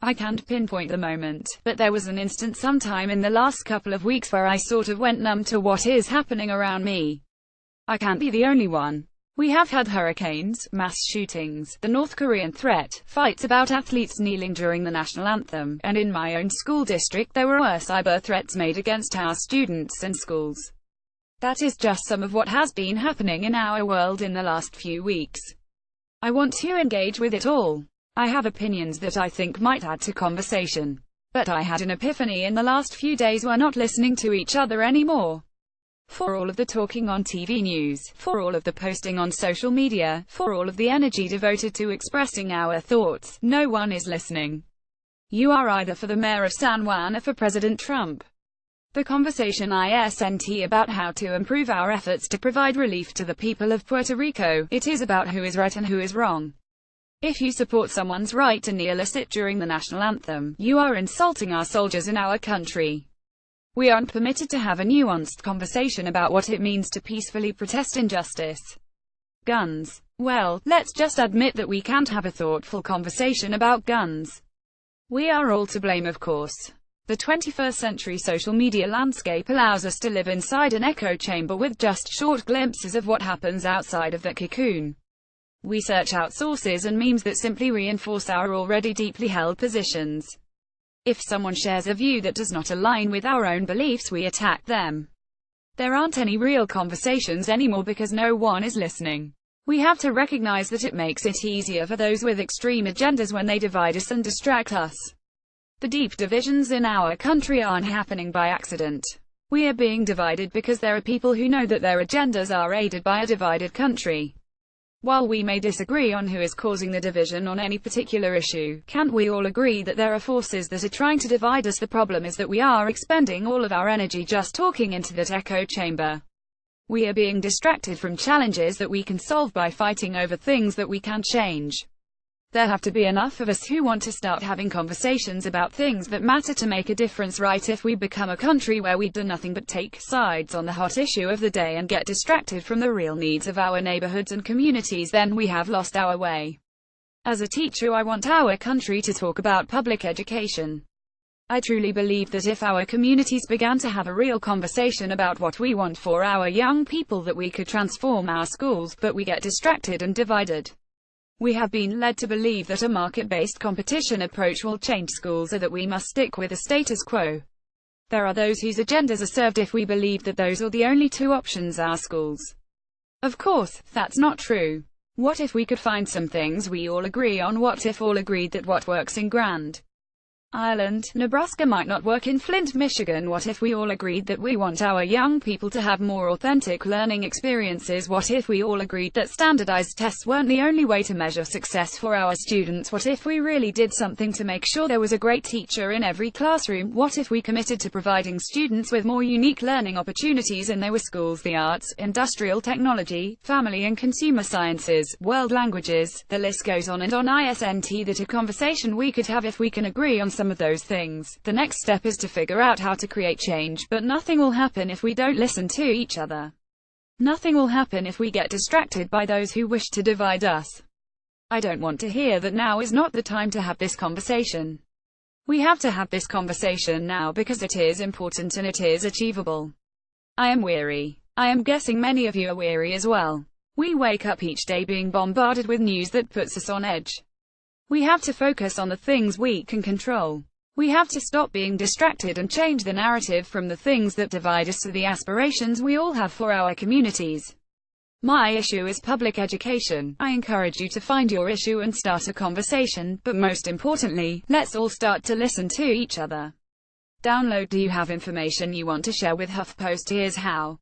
I can't pinpoint the moment, but there was an instant sometime in the last couple of weeks where I sort of went numb to what is happening around me. I can't be the only one. We have had hurricanes, mass shootings, the North Korean threat, fights about athletes kneeling during the national anthem, and in my own school district there were cyber threats made against our students and schools. That is just some of what has been happening in our world in the last few weeks. I want to engage with it all. I have opinions that I think might add to conversation. But I had an epiphany in the last few days. We're not listening to each other anymore. For all of the talking on TV news, for all of the posting on social media, for all of the energy devoted to expressing our thoughts, no one is listening. You are either for the mayor of San Juan or for President Trump. The conversation isn't about how to improve our efforts to provide relief to the people of Puerto Rico. It is about who is right and who is wrong. If you support someone's right to kneel or sit during the national anthem, you are insulting our soldiers and our country. We aren't permitted to have a nuanced conversation about what it means to peacefully protest injustice. Guns. Well, let's just admit that we can't have a thoughtful conversation about guns. We are all to blame, of course. The 21st century social media landscape allows us to live inside an echo chamber with just short glimpses of what happens outside of that cocoon. We search out sources and memes that simply reinforce our already deeply held positions. If someone shares a view that does not align with our own beliefs, we attack them. There aren't any real conversations anymore because no one is listening. We have to recognize that it makes it easier for those with extreme agendas when they divide us and distract us. The deep divisions in our country aren't happening by accident. We are being divided because there are people who know that their agendas are aided by a divided country. While we may disagree on who is causing the division on any particular issue, can't we all agree that there are forces that are trying to divide us? The problem is that we are expending all of our energy just talking into that echo chamber. We are being distracted from challenges that we can solve by fighting over things that we can't change. There have to be enough of us who want to start having conversations about things that matter to make a difference, right? If we become a country where we do nothing but take sides on the hot issue of the day and get distracted from the real needs of our neighborhoods and communities, then we have lost our way. As a teacher, I want our country to talk about public education. I truly believe that if our communities began to have a real conversation about what we want for our young people, that we could transform our schools, but we get distracted and divided. We have been led to believe that a market-based competition approach will change schools, or that we must stick with the status quo. There are those whose agendas are served if we believe that those are the only two options: our schools. Of course, that's not true. What if we could find some things we all agree on? What if all agreed that what works in Grand Island, Nebraska might not work in Flint, Michigan? What if we all agreed that we want our young people to have more authentic learning experiences? What if we all agreed that standardized tests weren't the only way to measure success for our students? What if we really did something to make sure there was a great teacher in every classroom? What if we committed to providing students with more unique learning opportunities in their schools? The arts, industrial technology, family and consumer sciences, world languages, the list goes on and on. Isn't that a conversation we could have if we can agree on some of those things? The next step is to figure out how to create change, but nothing will happen if we don't listen to each other. Nothing will happen if we get distracted by those who wish to divide us. I don't want to hear that now is not the time to have this conversation. We have to have this conversation now because it is important and it is achievable. I am weary. I am guessing many of you are weary as well. We wake up each day being bombarded with news that puts us on edge. We have to focus on the things we can control. We have to stop being distracted and change the narrative from the things that divide us to the aspirations we all have for our communities. My issue is public education. I encourage you to find your issue and start a conversation, but most importantly, let's all start to listen to each other. Download. Do you have information you want to share with HuffPost? Here's how.